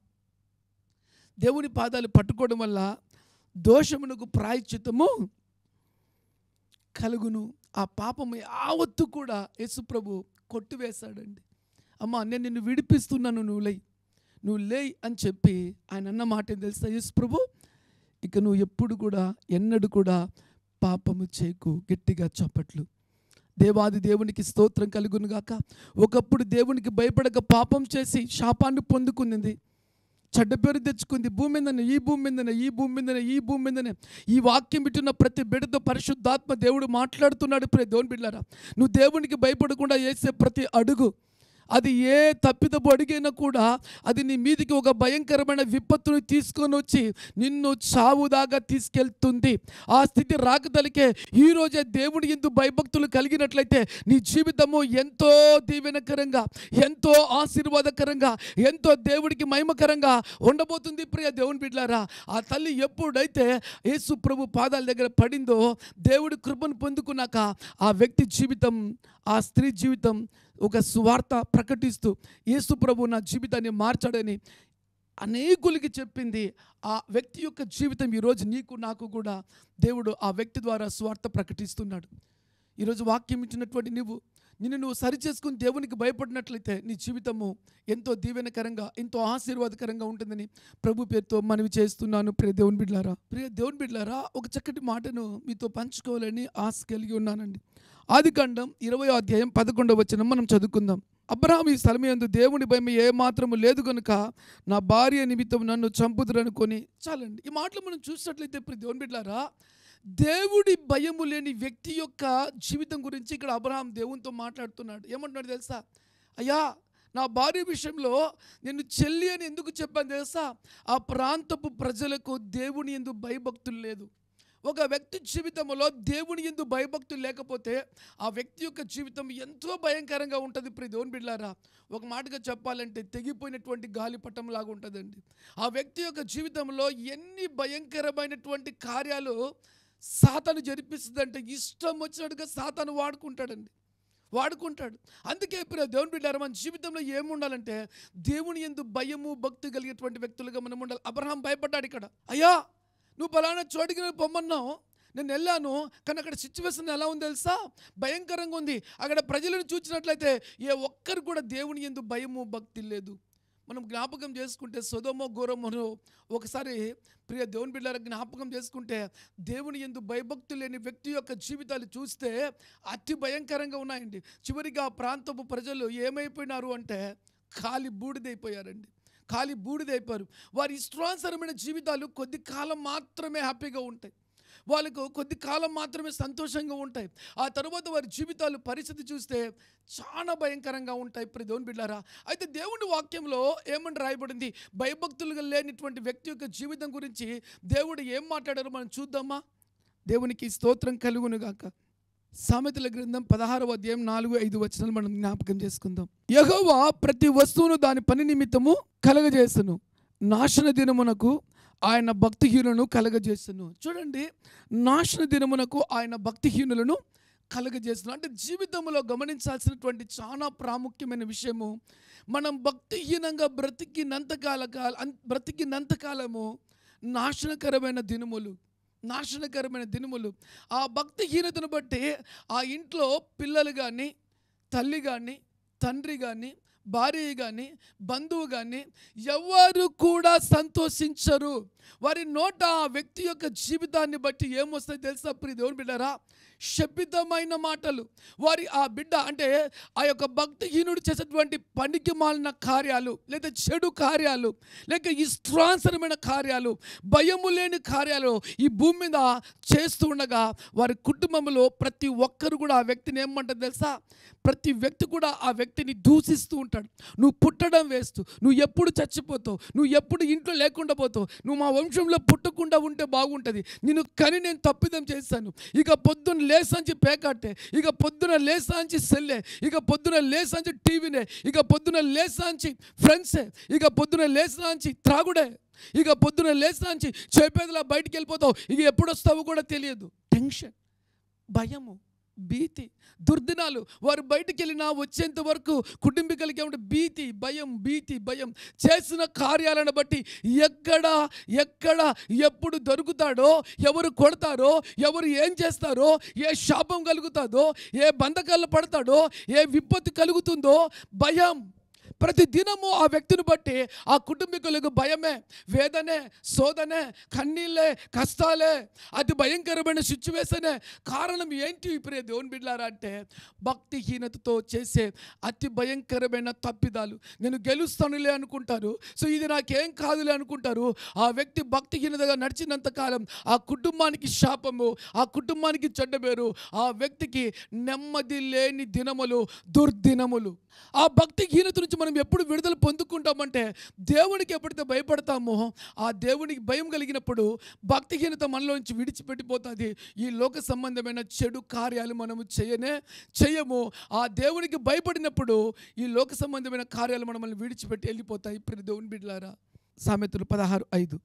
B: దేవుని పాదాలు పట్టుకోవడం వల్ల దోషమునకు ప్రాయశ్చిత్తము కలుగును. ఆ పాపము యావత్తు కూడా యేసుప్రభు కొట్టివేశాడండి. అమ్మా నేను నిన్ను విడిపిస్తున్నాను, నువ్వు లేయ్ అని చెప్పి ఆయన అన్న మాట ఏం తెలుసా, యేసుప్రభు ఇక నువ్వు ఎప్పుడు కూడా ఎన్నడూ కూడా పాపము చేయకు. గట్టిగా చప్పట్లు. దేవాది దేవునికి స్తోత్రం కలుగును గాక. ఒకప్పుడు దేవునికి భయపడక పాపం చేసి శాపాన్ని పొందుకుంది, చెడ్డ పేరు తెచ్చుకుంది, భూమి మీదనే ఈ భూమి మీదనే. ఈ వాక్యం వింటున్న ప్రతి బిడ్డతో పరిశుద్ధాత్మ దేవుడు మాట్లాడుతున్నాడు. ప్రియ దేవుని బిడ్డలారా, నువ్వు దేవునికి భయపడకుండా వేసే ప్రతి అడుగు, అది ఏ తప్పిదపు అడిగైనా కూడా అది నీ మీదికి ఒక భయంకరమైన విపత్తుని తీసుకొని వచ్చి నిన్ను చావుదాగా తీసుకెళ్తుంది. ఆ స్థితి రాకదలికే ఈరోజే దేవుని యందు భయభక్తులు కలిగినట్లయితే నీ జీవితము ఎంతో దీవెనకరంగా, ఎంతో ఆశీర్వాదకరంగా, ఎంతో దేవుడికి మహిమకరంగా ఉండబోతుంది. ప్రియ దేవుని బిడ్డలారా, ఆ తల్లి ఎప్పుడైతే యేసు ప్రభు పాదాల దగ్గర పడిందో, దేవుడి కృపను పొందుకున్నాక ఆ వ్యక్తి జీవితం, ఆ స్త్రీ జీవితం ఒక సువార్త ప్రకటిస్తూ యేసు ప్రభు నా జీవితాన్ని మార్చాడని అనేకులకి చెప్పింది. ఆ వ్యక్తి యొక్క జీవితం ఈరోజు నీకు నాకు కూడా దేవుడు ఆ వ్యక్తి ద్వారా సువార్త ప్రకటిస్తున్నాడు. ఈరోజు వాక్యం ఇచ్చినటువంటి నిన్ను సరి చేసుకుని దేవునికి భయపడినట్లయితే నీ జీవితము ఎంతో దీవెనకరంగా, ఎంతో ఆశీర్వాదకరంగా ఉంటుందని ప్రభు పేరుతో మనవి చేస్తున్నాను. ప్రియ దేవుని బిడ్డలారా, ఒక చక్కటి మాటను మీతో పంచుకోవాలని ఆశ కలిగి ఉన్నానండి. ఆదికాండం 20వ అధ్యాయం 11వ వచనం మనం చదువుకుందాం. అబ్రహాము ఈ స్థలమందు దేవుని భయం ఏమాత్రము లేదు కనుక నా భార్య నిమిత్తం నన్ను చంపుదురనుకొని. చాలండి. ఈ మాటలు మనం చూసినట్లయితే ప్రియ దేవుని బిడ్డలారా, దేవుడి భయము లేని వ్యక్తి యొక్క జీవితం గురించి ఇక్కడ అబ్రహాం దేవునితో మాట్లాడుతున్నాడు. ఏమంటున్నాడు తెలుసా, అయ్యా నా భార్య విషయంలో నేను చెల్లి అని ఎందుకు చెప్పాను తెలుసా, ఆ ప్రాంతపు ప్రజలకు దేవుని యందు భయభక్తులు లేదు. ఒక వ్యక్తి జీవితంలో దేవుని యందు భయభక్తులు లేకపోతే ఆ వ్యక్తి యొక్క జీవితం ఎంతో భయంకరంగా ఉంటుంది. ప్రియ దేవుని బిడ్డలారా, ఒక మాటగా చెప్పాలంటే తెగిపోయినటువంటి గాలిపటం లాగా ఉంటుందండి. ఆ వ్యక్తి యొక్క జీవితంలో ఎన్ని భయంకరమైనటువంటి కార్యాలు సాతాను జరిపిస్తుందంటే ఇష్టం వచ్చినట్టుగా సాతాను వాడుకుంటాడు. అందుకే ప్రియ దేవుని బిడ్డలారా, మన జీవితంలో ఏముండాలంటే దేవుని యందు భయము భక్తి కలిగేటువంటి వ్యక్తులుగా మనం ఉండాలి. అబ్రహాం భయపడ్డాడు. ఇక్కడ అయ్యా నువ్వు పలానా చోటికి నేను పొమ్మన్నావు, నేను వెళ్ళాను, కానీ అక్కడ సిచ్యువేషన్ ఎలా ఉంది తెలుసా, భయంకరంగా ఉంది. అక్కడ ప్రజలను చూసినట్లయితే ఏ ఒక్కరు కూడా దేవుని యందు భయము భక్తి లేదు. మనం జ్ఞాపకం చేసుకుంటే సొదొమ గొమొర ఒకసారి ప్రియ దేవుని బిడ్డలారా జ్ఞాపకం చేసుకుంటే దేవుని యందు భయభక్తులు లేని వ్యక్తి యొక్క జీవితాలు చూస్తే అతి భయంకరంగా ఉన్నాయండి. చివరిగా ఆ ప్రాంతపు ప్రజలు ఏమైపోయినారు అంటే కాలి బూడిదైపోయారండి. ఖాళీ బూడిదైపోయారు. వారి ఇష్టానుసారమైన జీవితాలు కొద్ది కాలం మాత్రమే హ్యాపీగా ఉంటాయి, వాళ్ళకు కొద్ది కాలం మాత్రమే సంతోషంగా ఉంటాయి. ఆ తర్వాత వారి జీవితాలు పరిస్థితి చూస్తే చాలా భయంకరంగా ఉంటాయి. ఇప్పుడు దేవుని బిడ్డారా, అయితే దేవుని వాక్యంలో ఏమని రాయబడింది, భయభక్తులుగా లేనిటువంటి వ్యక్తి యొక్క జీవితం గురించి దేవుడు ఏం మాట్లాడారో మనం చూద్దామా? దేవునికి స్తోత్రం కలుగునుగాక. సామెతల గ్రంథం 16వ అధ్యాయం 4-5 వచనాలు మనం జ్ఞాపకం చేసుకుందాం. యెహోవా ప్రతి వస్తువును దాని పని నిమిత్తము కలగజేస్తును, నాశన దినమునకు ఆయన భక్తిహీనులను కలగజేస్తును. చూడండి, నాశన దినమునకు ఆయన భక్తిహీనులను కలగజేస్తును అంటే జీవితంలో గమనించాల్సినటువంటి చాలా ప్రాముఖ్యమైన విషయము, మనం భక్తిహీనంగా బ్రతికినంతకాలము నాశనకరమైన దినములు. ఆ భక్తిహీనతను బట్టి ఆ ఇంట్లో పిల్లలు కానీ, తల్లి కానీ, తండ్రి కానీ, భార్య కానీ, బంధువు కానీ ఎవరు కూడా సంతోషించరు. వారి నోట ఆ వ్యక్తి యొక్క జీవితాన్ని బట్టి ఏమొస్తాయి తెలుసా ప్రియ దేవుని బిడ్డారా? శపితమైన మాటలు. వారి ఆ బిడ్డ అంటే ఆ యొక్క భక్తిహీనుడు చేసేటువంటి పనికి మాలిన కార్యాలు, లేదా చెడు కార్యాలు, లేక ఇష్టానుసారమైన కార్యాలు, భయము లేని కార్యాలు ఈ భూమి మీద చేస్తూ ఉండగా వారి కుటుంబంలో ప్రతి ఒక్కరు కూడా ఆ వ్యక్తిని ఏమంటారు తెలుసా? ప్రతి వ్యక్తి కూడా ఆ వ్యక్తిని దూషిస్తూ ఉంటాడు. నువ్వు పుట్టడం వేస్ట్, నువ్వు ఎప్పుడు చచ్చిపోతావు, నువ్వు ఎప్పుడు ఇంట్లో లేకుండా పోతావు, నువ్వు మా వంశంలో పుట్టకుండా ఉంటే బాగుంటుంది, నేను తప్పిదం చేశాను, ఇక పొద్దున్న లేసాంచి పేకాటే, ఇక పొద్దున లేసాంచి సెల్లే, ఇక పొద్దున లేసాంచి టీవీనే, ఇక పొద్దున లేసాంచి ఫ్రెండ్సే, ఇక పొద్దున లేసాంచి త్రాగుడే, ఇక పొద్దున లేసాంచి చేపేదలా బయటికి వెళ్ళిపోతావు, ఇక ఎప్పుడు వస్తావో కూడా తెలియదు. టెన్షన్, భయము, భీతి, దుర్దినాలు. వారు బయటికి వెళ్ళినా వచ్చేంత వరకు కుటుంబీకులకి ఏమంటే భయం చేసిన కార్యాలను బట్టి ఎక్కడ ఎప్పుడు దొరుకుతాడో, ఎవరు కొడతారో, ఎవరు ఏం చేస్తారో, ఏ శాపం కలుగుతాదో, ఏ బంధకాల్లో పడతాడో, ఏ విపత్తు కలుగుతుందో భయం. ప్రతి దినము ఆ వ్యక్తిని బట్టి ఆ కుటుంబీకులకు భయమే, వేదనే, శోధనే, కన్నీళ్ళే, కష్టాలే, అతి భయంకరమైన సిచ్యువేషనే. కారణం ఏంటి ఇప్పుడు దేవుని బిడ్డలారా అంటే భక్తిహీనతతో చేసే అతి భయంకరమైన తప్పిదాలు. నేను గెలుస్తానులే అనుకుంటారు, సో ఇది నాకేం కాదులే అనుకుంటారు. ఆ వ్యక్తి భక్తిహీనతగా నడిచినంత కాలం ఆ కుటుంబానికి శాపము, ఆ కుటుంబానికి చెడ్డ పేరు, ఆ వ్యక్తికి నెమ్మది లేని దినములు, దుర్దినములు. ఆ భక్తిహీనత నుంచి మనం ఎప్పుడు విడుదల పొందుకుంటామంటే దేవునికి ఎప్పుడైతే భయపడతామో, ఆ దేవునికి భయం కలిగినప్పుడు భక్తిహీనత మనలో నుంచి విడిచిపెట్టిపోతుంది. ఈ లోక సంబంధమైన చెడు కార్యాలు మనము చేయము. ఆ దేవునికి భయపడినప్పుడు ఈ లోక సంబంధమైన కార్యాలు మనల్ని విడిచిపెట్టి వెళ్ళిపోతాయి. ఇప్పుడు దేవుని బిడ్డలారా, సామెతలు 16:5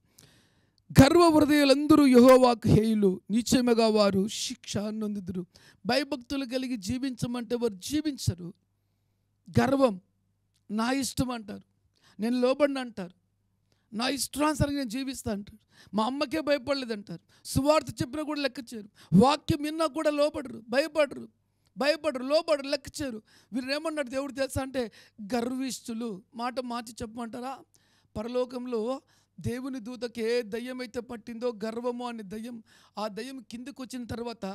B: గర్వ హృదయులందరూ యెహోవాకు హేయులు, నిశ్చయముగా వారు శిక్ష నొందుదురు. భయభక్తులు కలిగి జీవించమంటే వారు జీవించరు. గర్వం, నా ఇష్టం అంటారు, నేను లోబడిన అంటారు, నా ఇష్టానుసారంగా నేను జీవిస్తా అంటారు, మా అమ్మకే భయపడలేదు అంటారు, సువార్త చెప్పినా కూడా లెక్క చేయరు, వాక్యం విన్నా కూడా భయపడరు, లెక్క చేయరు. వీరు ఏమన్నాడు దేవుడు తెలుసా అంటే గర్విష్ఠులు. మాట మార్చి చెప్పమంటారా? పరలోకంలో దేవుని దూతకి ఏ దయ్యం అయితే పట్టిందో గర్వము అనే దయ్యం, ఆ దయ్యం కిందకు వచ్చిన తర్వాత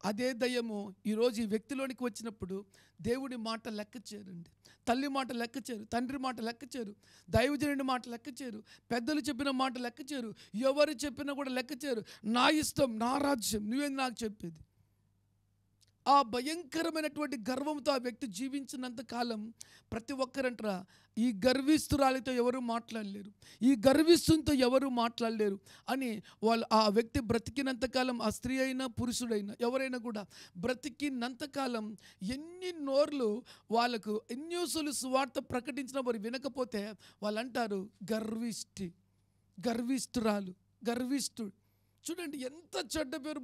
B: అదే దయ్యము ఈరోజు ఈ వ్యక్తిలోనికి వచ్చినప్పుడు దేవుడి మాట లెక్క చేయరండి, తల్లి మాట లెక్క చేయరు, తండ్రి మాట లెక్క చేయరు, దైవజనుడి మాట లెక్క చేయరు, పెద్దలు చెప్పిన మాట లెక్క చేయరు, ఎవరు చెప్పినా కూడా లెక్క చేయరు. నా ఇష్టం, నా రాజ్యం, నువ్వేంది నాకు చెప్పేది. ఆ భయంకరమైనటువంటి గర్వంతో ఆ వ్యక్తి జీవించినంత కాలం ప్రతి ఒక్కరంటారా ఈ గర్విస్తురాలితో ఎవరు మాట్లాడలేరు, ఈ గర్విస్తుతో ఎవరు మాట్లాడలేరు అని వాళ్ళు ఆ వ్యక్తి బ్రతికినంతకాలం, ఆ స్త్రీ అయినా పురుషుడైనా ఎవరైనా కూడా బ్రతికినంతకాలం ఎన్ని నోర్లు వాళ్ళకు ఎన్నోసార్లు సువార్త ప్రకటించినా వారు వినకపోతే వాళ్ళు అంటారు గర్విష్ఠుడు. చూడండి ఎంత చెడ్డ పేరు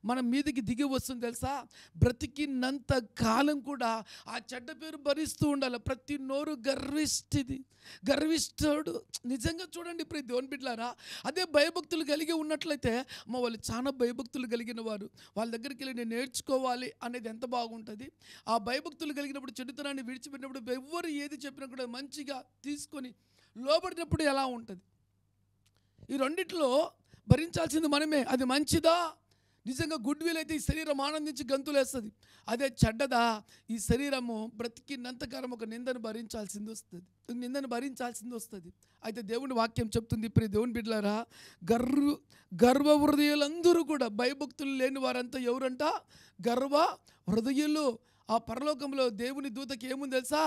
B: మన మీదకి దిగి వస్తుంది తెలుసా? బ్రతికినంత కాలం కూడా ఆ చెడ్డ పేరు భరిస్తూ ఉండాలి. ప్రతి నోరు గర్విష్ఠుడు. నిజంగా చూడండి ఇప్పుడు దేవుని బిడ్డలారా, అదే భయభక్తులు కలిగి ఉన్నట్లయితే వాళ్ళు చాలా భయభక్తులు కలిగిన వారు, వాళ్ళ దగ్గరికి వెళ్ళి నేను నేర్చుకోవాలి అనేది ఎంత బాగుంటుంది. ఆ భయభక్తులు కలిగినప్పుడు చెడుతనాన్ని విడిచిపెట్టినప్పుడు ఎవరు ఏది చెప్పినా కూడా మంచిగా తీసుకొని లోబడినప్పుడు ఎలా ఉంటుంది? ఈ రెండిట్లో భరించాల్సింది మనమే. అది మంచిదా? నిజంగా గుడ్ విల్ అయితే ఈ శరీరం ఆనందించి గంతులేస్తుంది. అదే చెడ్డదా, ఈ శరీరము బ్రతికినంతకాలం ఒక నిందను భరించాల్సింది వస్తుంది. అయితే దేవుని వాక్యం చెప్తుంది, ప్రియ దేవుని బిడ్డలారా, గర్వ హృదయులందరూ కూడా, భయభక్తులు లేని వారంతా ఎవరంట? గర్వ హృదయులు. ఆ పరలోకంలో దేవుని దూతకి ఏముంది తెలుసా?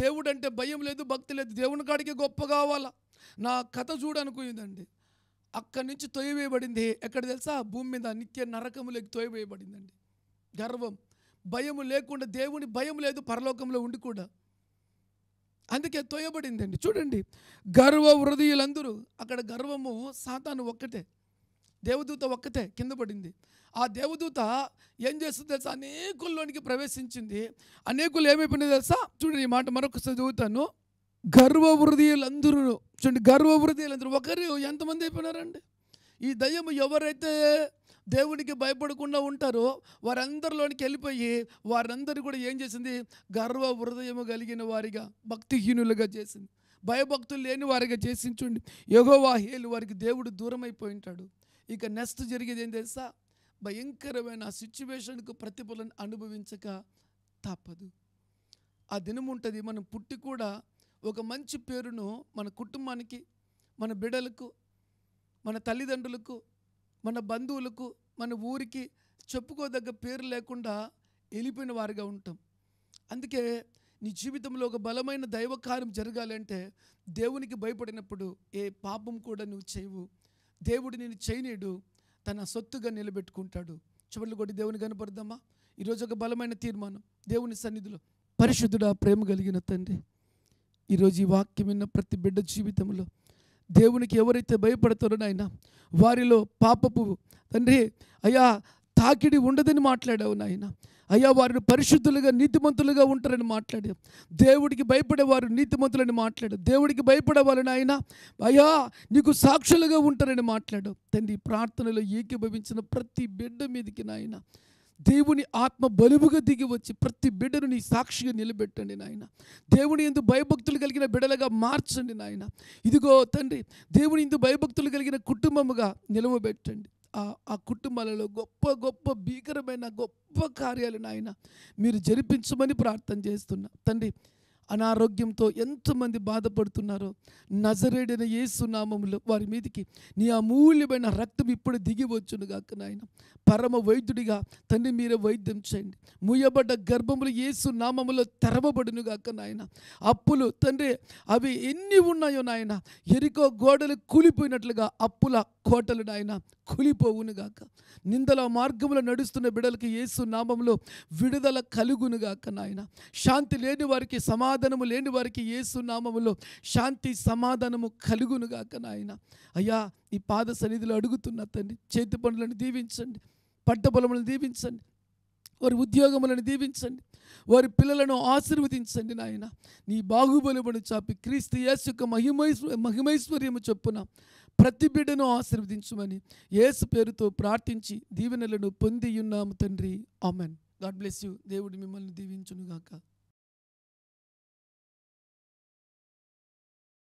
B: దేవుడు అంటే భయం లేదు, భక్తి లేదు, దేవుని కాడికి గొప్ప కావాలా. నా కథ చూడనుకుందండి, అక్కడి నుంచి తొయ్యవేయబడింది. ఎక్కడ తెలుసా? భూమి మీద నిత్య నరకములోకి తొయ్యవేయబడిందండి. గర్వం, భయము లేకుండా, దేవుని భయం లేదు పరలోకంలో ఉండి కూడా, అందుకే తొయ్యబడిందండి. చూడండి, గర్వ హృదయులందరూ. అక్కడ గర్వము సాతాను ఒక్కటే, దేవదూత ఒక్కతే కింద పడింది. ఆ దేవదూత ఏం చేస్తుంది తెలుసా? అనేకుల్లోనికి ప్రవేశించింది. అనేకులు ఏమైపోయింది తెలుసా? చూడండి, ఈ మాట మరొకసారి చదువుతాను. గర్వ హృదయులందరూ, చూడండి, గర్వ హృదయులందరూ ఒకరు ఎంతమంది అయిపోయినారండి? ఈ దయ్యము ఎవరైతే దేవునికి భయపడకుండా ఉంటారో వారందరిలోనికి వెళ్ళిపోయి వారందరూ కూడా ఏం చేసింది? గర్వ హృదయము కలిగిన వారిగా, భక్తిహీనులుగా చేసింది, భయభక్తులు లేని వారిగా చేసింది. చూడండి, యెహోవా హేలు, వారికి దేవుడు దూరం అయిపోయి ఉంటాడు. ఇక నెక్స్ట్ జరిగేది ఏం తెలుసా? భయంకరమైన సిచ్యువేషన్కు ప్రతిఫలం అనుభవించక తప్పదు. ఆ దినం ఉంటుంది, మనం పుట్టి కూడా ఒక మంచి పేరును మన కుటుంబానికి, మన బిడ్డలకు, మన తల్లిదండ్రులకు, మన బంధువులకు, మన ఊరికి చెప్పుకోదగ్గ పేరు లేకుండా వెళ్ళిపోయిన వారిగా ఉంటాం. అందుకే నీ జీవితంలో ఒక బలమైన దైవ కార్యం జరగాలంటే దేవునికి భయపడినప్పుడు ఏ పాపం కూడా నువ్వు చేయవు. దేవుడు నిన్ను చేయనీడు, తన సొత్తుగా నిలబెట్టుకుంటాడు. చివరిలో కొట్టి దేవుని కనపడదామా? ఈరోజు ఒక బలమైన తీర్మానం దేవుని సన్నిధిలో. పరిశుద్ధుడా, ప్రేమ కలిగిన తండ్రి, ఈరోజు ఈ వాక్యం విన్న ప్రతి బిడ్డ జీవితంలో దేవునికి ఎవరైతే భయపడతారో నాయన, వారిలో పాపపు తండ్రి అయ్యా తాకిడి ఉండదని మాట్లాడావు నాయన. అయ్యా, వారిని పరిశుద్ధులుగా నీతిమంతులుగా ఉంటారని మాట్లాడావు. దేవుడికి భయపడేవారు నీతిమంతులని మాట్లాడావు. దేవుడికి భయపడేవారు నాయన అయ్యా నీకు సాక్షులుగా ఉంటారని మాట్లాడావు. తండ్రి, ప్రార్థనలో ఏకీభవించిన ప్రతి బిడ్డ మీదకి నాయన దేవుని ఆత్మ బలువుగా దిగి వచ్చి ప్రతి బిడ్డను నీ సాక్షిగా నిలబెట్టండి నాయన. దేవుని యందు భయభక్తులు కలిగిన బిడ్డలుగా మార్చండి నాయన. ఇదిగో తండ్రి, దేవుని యందు భయభక్తులు కలిగిన కుటుంబముగా నిలవబెట్టండి. ఆ కుటుంబాలలో గొప్ప గొప్ప భీకరమైన గొప్ప కార్యాలు నాయన మీరు జరిపించమని ప్రార్థన చేస్తున్నా తండ్రి. అనారోగ్యంతో ఎంతమంది బాధపడుతున్నారో నజరేడైన యేసు నామములో వారి మీదకి నీ అమూల్యమైన రక్తం ఇప్పుడు దిగి వచ్చును గాక నాయన. పరమ వైద్యుడిగా తండ్రి మీరే వైద్యం చేయండి. మూయబడ్డ గర్భములు యేసు నామములో తెరవబడును గాక నాయన. అప్పులు తండ్రి అవి ఎన్ని ఉన్నాయో నాయన, ఎరికో గోడలు కూలిపోయినట్లుగా అప్పుల కోటలు నాయన కూలిపోవును గాక. నిందల మార్గములో నడుస్తున్న బిడ్డలకి యేసు నామములో విడుదల కలుగును గాక నాయన. శాంతి లేని వారికి, సమాధానము లేని వారికి యేసు నామములో శాంతి సమాధానము కలుగును గాక నాయన. అయ్యా, ఈ పాద సన్నిధిలో అడుగుతున్న తండ్రి, చేతి పనులను దీవించండి, పంట పొలములను దీవించండి, వారి ఉద్యోగములను దీవించండి, వారి పిల్లలను ఆశీర్వదించండి నాయన. నీ బాహుబలమును చాపి క్రీస్తు యేసు యొక్క మహిమైశ్వర్యము చొప్పున ప్రతి బిడ్డను ఆశీర్వదించమని యేసు పేరుతో ప్రార్థించి దీవెనలను పొంది ఉన్నాము తండ్రి. ఆమెన్. God bless you. దేవుడు మిమ్మల్ని దీవించును గాక.